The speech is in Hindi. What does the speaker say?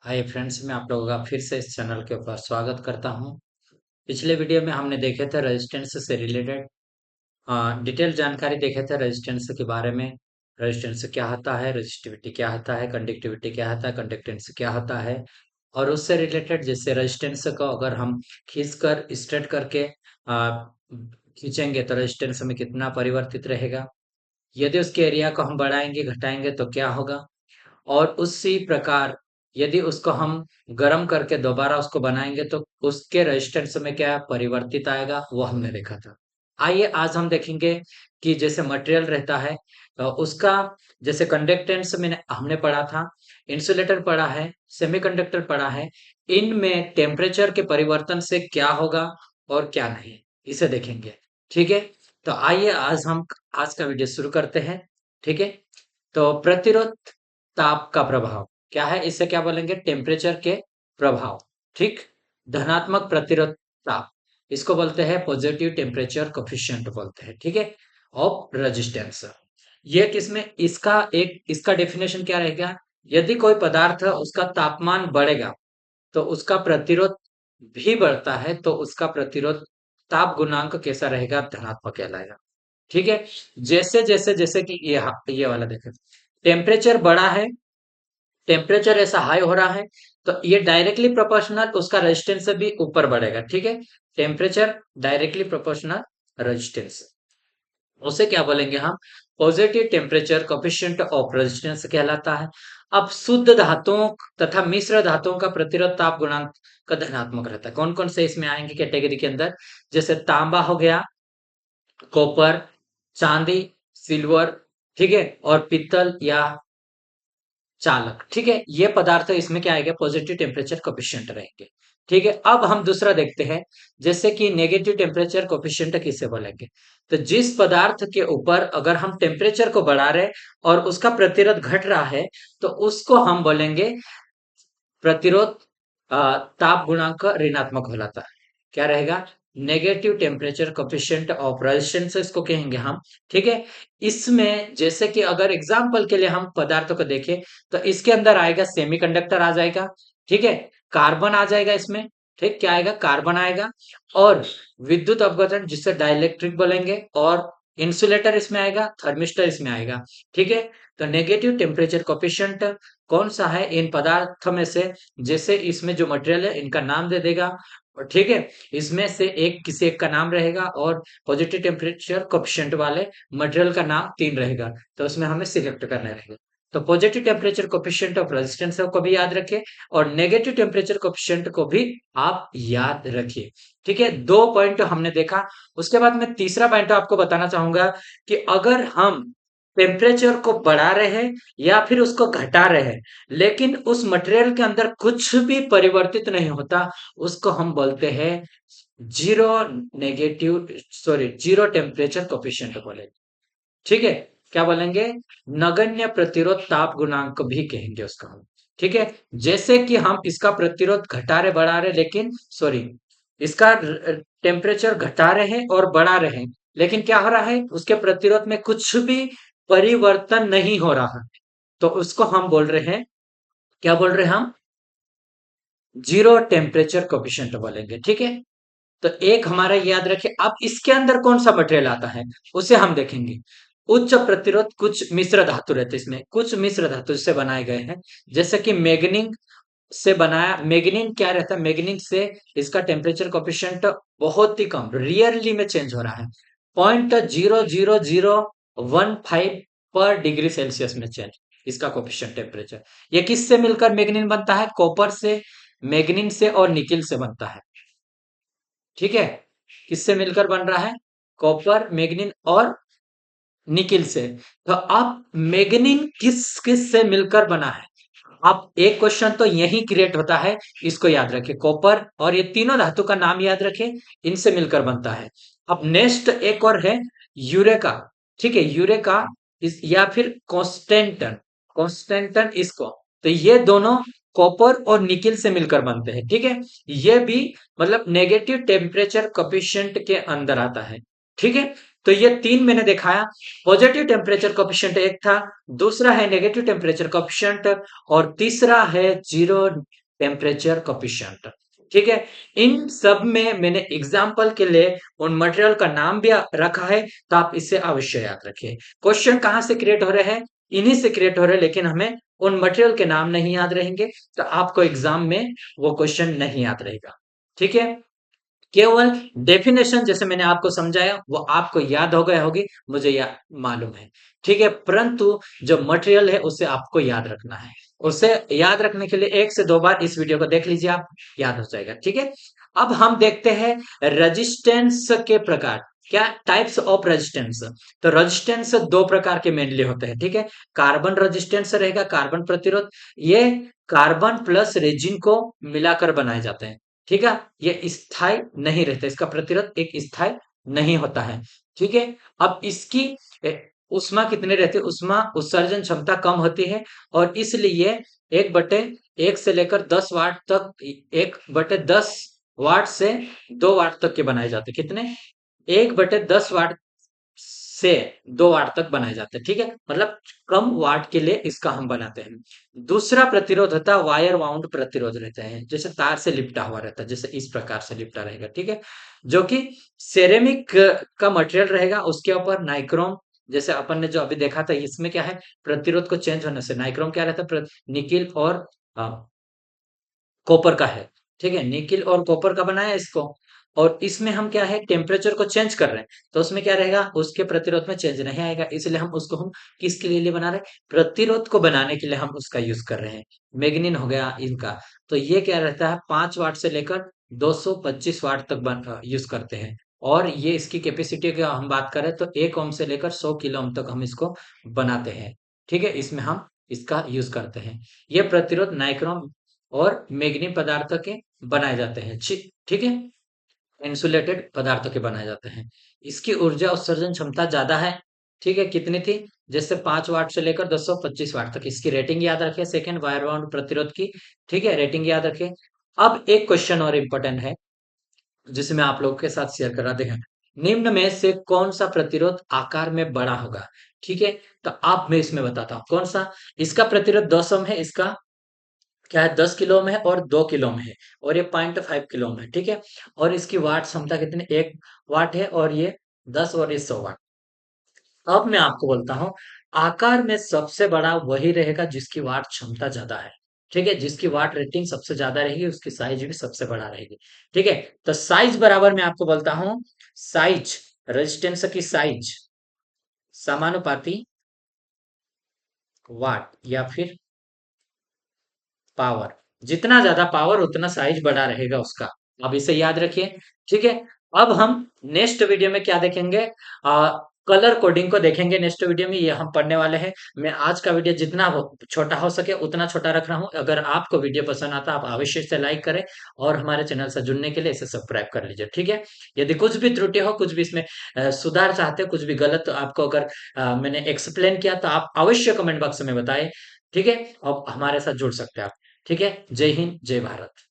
हाय फ्रेंड्स, मैं आप लोगों का फिर से इस चैनल के ऊपर स्वागत करता हूं। पिछले वीडियो में हमने देखे थे रेजिस्टेंस से रिलेटेड डिटेल जानकारी देखे थे रेजिस्टेंस के बारे में। रेजिस्टेंस क्या होता है, रेजिस्टिविटी क्या होता है, कंडक्टिविटी क्या होता है, कंडक्टेंस क्या होता है। और उससे रिलेटेड जैसे रेजिस्टेंस को अगर हम खींच कर स्ट्रेट करके खींचेंगे तो रेजिस्टेंस में कितना परिवर्तित रहेगा। यदि उसके एरिया को हम बढ़ाएंगे घटाएंगे तो क्या होगा। और उसी प्रकार यदि उसको हम गर्म करके दोबारा उसको बनाएंगे तो उसके रेजिस्टेंस में क्या परिवर्तित आएगा वो हमने देखा था। आइए आज हम देखेंगे कि जैसे मटेरियल रहता है उसका जैसे कंडक्टेंस में हमने पढ़ा था, इंसुलेटर पढ़ा है, सेमीकंडक्टर पढ़ा है। इनमें टेम्परेचर के परिवर्तन से क्या होगा और क्या नहीं, इसे देखेंगे। ठीक है, तो आइए आज का वीडियो शुरू करते हैं। ठीक है, तो प्रतिरोध ताप का प्रभाव क्या है, इसे क्या बोलेंगे, टेम्परेचर के प्रभाव। ठीक, धनात्मक प्रतिरोध ताप इसको बोलते हैं पॉजिटिव टेम्परेचर कोफिशिएंट बोलते हैं। ठीक है, ऑफ रेजिस्टेंस। ये किसमें इसका डेफिनेशन क्या रहेगा, यदि कोई पदार्थ उसका तापमान बढ़ेगा तो उसका प्रतिरोध भी बढ़ता है, तो उसका प्रतिरोध ताप गुणांक कैसा रहेगा, धनात्मक कहलाएगा। ठीक है, जैसे जैसे जैसे कि ये वाला देखें, टेम्परेचर बढ़ा है, टेम्परेचर ऐसा हाई हो रहा है तो ये डायरेक्टली प्रोपोर्शनल उसका रेजिस्टेंस से भी ऊपर बढ़ेगा। ठीक है, टेम्परेचर डायरेक्टली प्रोपोर्शनल रेजिस्टेंस, उसे क्या बोलेंगे हम, positive temperature coefficient of resistance कहलाता है। अब शुद्ध धातुओं तथा मिश्र धातुओं का प्रतिरोध ताप गुणांक का धनात्मक रहता है। कौन कौन से इसमें आएंगे कैटेगरी के अंदर, जैसे तांबा हो गया, कॉपर, चांदी, सिल्वर, ठीक है, और पित्तल या चालक। ठीक है, ये पदार्थ इसमें क्या आएगा, पॉजिटिव टेम्परेचर कोफिशिएंट रहेंगे। ठीक है, अब हम दूसरा देखते हैं, जैसे कि नेगेटिव टेम्परेचर कोफिशिएंट किसे बोलेंगे। तो जिस पदार्थ के ऊपर अगर हम टेम्परेचर को बढ़ा रहे और उसका प्रतिरोध घट रहा है तो उसको हम बोलेंगे प्रतिरोध ताप गुणांक ऋणात्मक कहलाता है। क्या रहेगा, negative temperature coefficient of resistance इसको कहेंगे हम। ठीक है, इसमें जैसे कि अगर एग्जांपल के लिए हम पदार्थों को देखें तो इसके अंदर आएगा सेमीकंडक्टर आ जाएगा। ठीक है, कार्बन आ जाएगा इसमें। ठीक, क्या आएगा, कार्बन आएगा। और विद्युत अपघटन जिसे डाइलेक्ट्रिक बोलेंगे, और इंसुलेटर इसमें आएगा, थर्मिस्टर इसमें आएगा। ठीक है, तो नेगेटिव टेम्परेचर कोफिशिएंट कौन सा है इन पदार्थों में से, जैसे इसमें जो मटेरियल है इनका नाम दे देगा। और ठीक है, इसमें से एक किसी एक का नाम रहेगा और पॉजिटिव टेम्परेचर कोफिशिएंट वाले मटेरियल का नाम 3 रहेगा, तो उसमें हमें सिलेक्ट करना रहेगा। तो positive temperature coefficient of resistance को भी याद रखें और नेगेटिव टेम्परेचर कोफिशिएंट को भी आप याद रखिए। ठीक है, 2 पॉइंट हमने देखा। उसके बाद मैं तीसरा पॉइंट आपको बताना चाहूंगा कि अगर हम टेम्परेचर को बढ़ा रहे हैं या फिर उसको घटा रहे हैं लेकिन उस मटेरियल के अंदर कुछ भी परिवर्तित नहीं होता, उसको हम बोलते हैं zero negative sorry zero temperature coefficient बोलेंगे। ठीक है, क्या बोलेंगे, नगण्य प्रतिरोध ताप गुणांक भी कहेंगे उसका हम। ठीक है, जैसे कि हम इसका प्रतिरोध घटा रहे बढ़ा रहे लेकिन सॉरी इसका टेम्परेचर घटा रहे हैं और बढ़ा रहे हैं, लेकिन क्या हो रहा है, उसके प्रतिरोध में कुछ भी परिवर्तन नहीं हो रहा है, तो उसको हम बोल रहे हैं, क्या बोल रहे हैं हम, जीरो टेम्परेचर कोफिशिएंट बोलेंगे। ठीक है, तो एक हमारा याद रखें। अब इसके अंदर कौन सा मटेरियल आता है उसे हम देखेंगे। उच्च प्रतिरोध कुछ मिश्र धातु रहते हैं, इसमें कुछ मिश्र धातु से बनाए गए हैं, जैसे कि मैग्नीन से बनाया। मैग्नीन क्या रहता है, मैग्नीन से इसका टेम्परेचर कोफिशिएंट बहुत ही कम, रियरली में चेंज हो रहा है, 0.00015 पर डिग्री सेल्सियस में चेंज इसका कोफिशिएंट टेम्परेचर। ये किससे मिलकर मैग्नीन बनता है, कॉपर से, मैग्नीन से और निकिल से बनता है। ठीक है, किससे मिलकर बन रहा है, कॉपर, मैग्नीन और निकिल से। तो अब मैग्नीन किस किस से मिलकर बना है, आप एक क्वेश्चन तो यही क्रिएट होता है, इसको याद रखें, कॉपर और ये तीनों धातु का नाम याद रखें, इनसे मिलकर बनता है। अब नेक्स्ट एक और है यूरेका। ठीक है, यूरेका इस या फिर कॉन्स्टेंटन, कॉन्स्टेंटन इसको, तो ये दोनों कॉपर और निकिल से मिलकर बनते हैं। ठीक है, ये भी मतलब नेगेटिव टेम्परेचर कोफिशिएंट के अंदर आता है। ठीक है, तो ये 3 मैंने दिखाया। पॉजिटिव टेम्परेचर कोएफिशिएंट एक था, दूसरा है नेगेटिव टेम्परेचर कोएफिशिएंट और तीसरा है जीरो टेम्परेचर कोएफिशिएंट। ठीक है, इन सब में मैंने एग्जाम्पल के लिए उन मटेरियल का नाम भी रखा है, तो आप इसे अवश्य याद रखिए। क्वेश्चन कहाँ से क्रिएट हो रहे हैं? इन्हीं से क्रिएट हो रहे हैं, लेकिन हमें उन मटेरियल के नाम नहीं याद रहेंगे, तो आपको एग्जाम में वो क्वेश्चन नहीं याद रहेगा। ठीक है, केवल डेफिनेशन जैसे मैंने आपको समझाया वो आपको याद हो गए होगी, मुझे मालूम है। ठीक है, परंतु जो मटेरियल है उसे आपको याद रखना है। उसे याद रखने के लिए 1 से 2 बार इस वीडियो को देख लीजिए, आप याद हो जाएगा। ठीक है, अब हम देखते हैं रेजिस्टेंस के प्रकार। क्या टाइप्स ऑफ रेजिस्टेंस? तो रेजिस्टेंस 2 प्रकार के मेनली होते हैं। ठीक है, कार्बन रेजिस्टेंस रहेगा, कार्बन प्रतिरोध। ये कार्बन प्लस रेजिन को मिलाकर बनाए जाते हैं। ठीक है, ये स्थायी नहीं रहता, इसका प्रतिरोध एक स्थायी नहीं होता है। ठीक है, अब इसकी उष्मा कितने रहती है? उष्मा उत्सर्जन क्षमता कम होती है और इसलिए 1/1 से लेकर 10 वाट तक, 1/10 वाट से 2 वाट तक के बनाए जाते हैं। कितने? 1/10 वाट से 2 वाट तक बनाए जाते हैं। ठीक है, मतलब कम वाट के लिए इसका हम बनाते हैं। दूसरा प्रतिरोध होता है वायर वाउंड प्रतिरोध रहता है, जैसे तार से लिपटा हुआ रहता है, जैसे इस प्रकार से लिपटा रहेगा। ठीक है, जो कि सेरेमिक का मटेरियल रहेगा, उसके ऊपर नाइक्रोम, जैसे अपन ने जो अभी देखा था, इसमें क्या है, प्रतिरोध को चेंज होने से नाइक्रोम क्या रहता है, निकिल और कॉपर का है। ठीक है, निकिल और कॉपर का बनाया इसको, और इसमें हम क्या है, टेम्परेचर को चेंज कर रहे हैं, तो उसमें क्या रहेगा, उसके प्रतिरोध में चेंज नहीं आएगा, इसलिए हम किसके लिए बना रहे हैं? प्रतिरोध को बनाने के लिए हम उसका यूज कर रहे हैं। मैग्नीन हो गया इनका, तो ये क्या रहता है, 5 वाट से लेकर 225 वाट तक यूज करते हैं। और ये इसकी कैपेसिटी की हम बात करें तो 1 ओम से लेकर 100 किलो ओम तक हम इसको बनाते हैं। ठीक है, इसमें हम इसका यूज करते हैं। ये प्रतिरोध नाइक्रोम और मैग्नीज पदार्थों के बनाए जाते हैं। ठीक है, इंसुलेटेड पदार्थों के बनाए जाते हैं। इसकी ऊर्जा उत्सर्जन क्षमता ज्यादा है। ठीक है, कितनी थी? जैसे 5 वाट से लेकर 225 वाट तक। इसकी रेटिंग याद रखें, सेकेंड वायर बाउंड प्रतिरोध की। ठीक है, रेटिंग याद रखें। अब एक क्वेश्चन और इम्पोर्टेंट है, जिसे मैं आप लोगों के साथ शेयर करा देगा। निम्न में से कौन सा प्रतिरोध आकार में बड़ा होगा? ठीक है, तो आप मैं इसमें बताता हूँ कौन सा। इसका प्रतिरोध 200 में है, इसका क्या है, 10 किलो में है और 2 किलो में है, और ये 0.5 किलो में है। ठीक है, और इसकी वाट क्षमता कितनी, 1 वाट है, और ये 10 और ये 100 वाट। अब मैं आपको बोलता हूँ, आकार में सबसे बड़ा वही रहेगा जिसकी वाट क्षमता ज्यादा है। ठीक है, जिसकी वाट रेटिंग सबसे ज्यादा रहेगी, उसकी साइज भी सबसे बड़ा रहेगी। ठीक है, तो साइज बराबर मैं आपको बोलता हूँ, साइज, रेजिस्टेंस की साइज समानुपाती वाट या फिर पावर। जितना ज्यादा पावर उतना साइज बड़ा रहेगा उसका। अब इसे याद रखिए। ठीक है, अब हम नेक्स्ट वीडियो में क्या देखेंगे, कलर कोडिंग को देखेंगे नेक्स्ट वीडियो में, ये हम पढ़ने वाले हैं। मैं आज का वीडियो जितना छोटा हो सके उतना छोटा रख रहा हूँ। अगर आपको वीडियो पसंद आता आप अवश्य से लाइक करें, और हमारे चैनल से जुड़ने के लिए इसे सब्सक्राइब कर लीजिए। ठीक है, यदि कुछ भी त्रुटि हो, कुछ भी इसमें सुधार चाहते हो, कुछ भी गलत आपको अगर मैंने एक्सप्लेन किया, तो आप अवश्य कमेंट बॉक्स में बताएं। ठीक है, अब हमारे साथ जुड़ सकते हैं आप। ठीक है, जय हिंद, जय भारत।